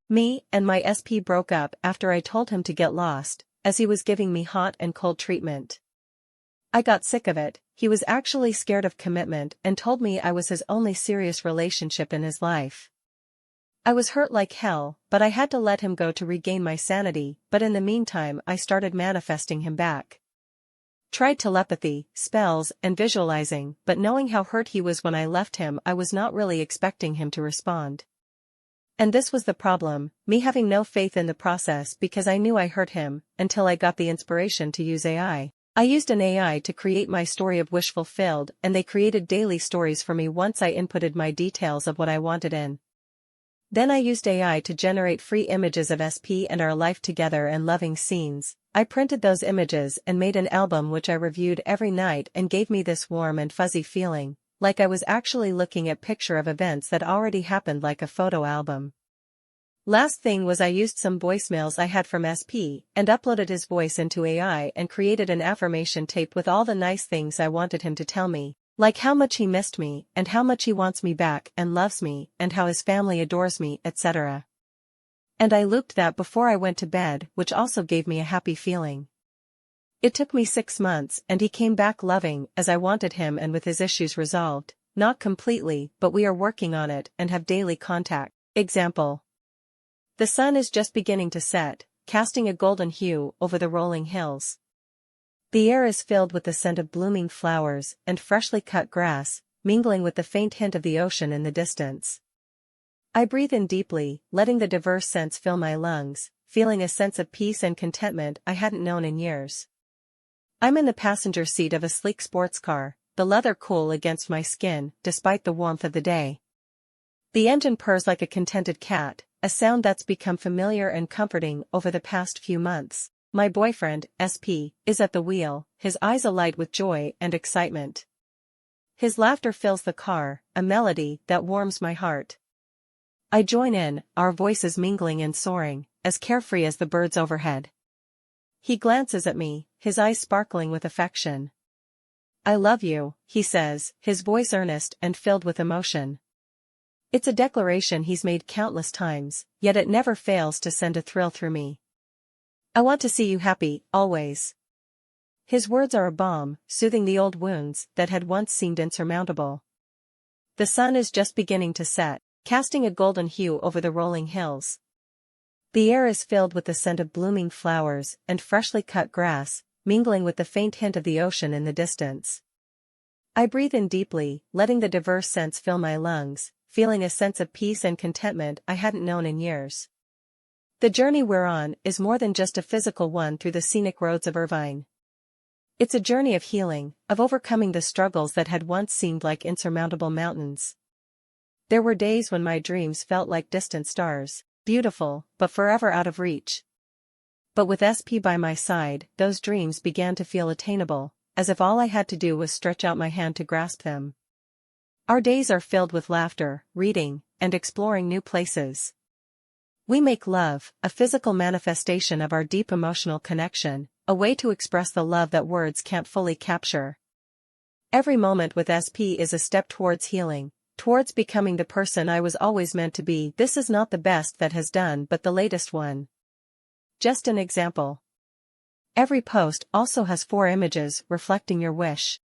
Me and my SP broke up after I told him to get lost, as he was giving me hot and cold treatment. I got sick of it. He was actually scared of commitment and told me I was his only serious relationship in his life. I was hurt like hell, but I had to let him go to regain my sanity, but in the meantime I started manifesting him back. Tried telepathy, spells, and visualizing, but knowing how hurt he was when I left him, I was not really expecting him to respond. And this was the problem, me having no faith in the process because I knew I hurt him, until I got the inspiration to use AI. I used an AI to create my story of wish fulfilled, and they created daily stories for me once I inputted my details of what I wanted in. Then I used AI to generate free images of SP and our life together and loving scenes. I printed those images and made an album which I reviewed every night and gave me this warm and fuzzy feeling, like I was actually looking at picture of events that already happened like a photo album. Last thing was I used some voicemails I had from SP and uploaded his voice into AI and created an affirmation tape with all the nice things I wanted him to tell me, like how much he missed me and how much he wants me back and loves me and how his family adores me, etc. And I looped that before I went to bed, which also gave me a happy feeling. It took me 6 months and he came back loving as I wanted him and with his issues resolved, not completely, but we are working on it and have daily contact. Example. The sun is just beginning to set, casting a golden hue over the rolling hills. The air is filled with the scent of blooming flowers and freshly cut grass, mingling with the faint hint of the ocean in the distance. I breathe in deeply, letting the diverse scents fill my lungs, feeling a sense of peace and contentment I hadn't known in years. I'm in the passenger seat of a sleek sports car, the leather cool against my skin, despite the warmth of the day. The engine purrs like a contented cat, a sound that's become familiar and comforting over the past few months. My boyfriend, SP, is at the wheel, his eyes alight with joy and excitement. His laughter fills the car, a melody that warms my heart. I join in, our voices mingling and soaring, as carefree as the birds overhead. He glances at me, his eyes sparkling with affection. I love you, he says, his voice earnest and filled with emotion. It's a declaration he's made countless times, yet it never fails to send a thrill through me. I want to see you happy, always. His words are a balm, soothing the old wounds that had once seemed insurmountable. The sun is just beginning to set, casting a golden hue over the rolling hills. The air is filled with the scent of blooming flowers and freshly cut grass, mingling with the faint hint of the ocean in the distance. I breathe in deeply, letting the diverse scents fill my lungs, feeling a sense of peace and contentment I hadn't known in years. The journey we're on is more than just a physical one through the scenic roads of Irvine. It's a journey of healing, of overcoming the struggles that had once seemed like insurmountable mountains. There were days when my dreams felt like distant stars, beautiful, but forever out of reach. But with SP by my side, those dreams began to feel attainable, as if all I had to do was stretch out my hand to grasp them. Our days are filled with laughter, reading, and exploring new places. We make love, a physical manifestation of our deep emotional connection, a way to express the love that words can't fully capture. Every moment with SP is a step towards healing, towards becoming the person I was always meant to be. This is not the best that has done but the latest one. Just an example. Every post also has 4 images reflecting your wish.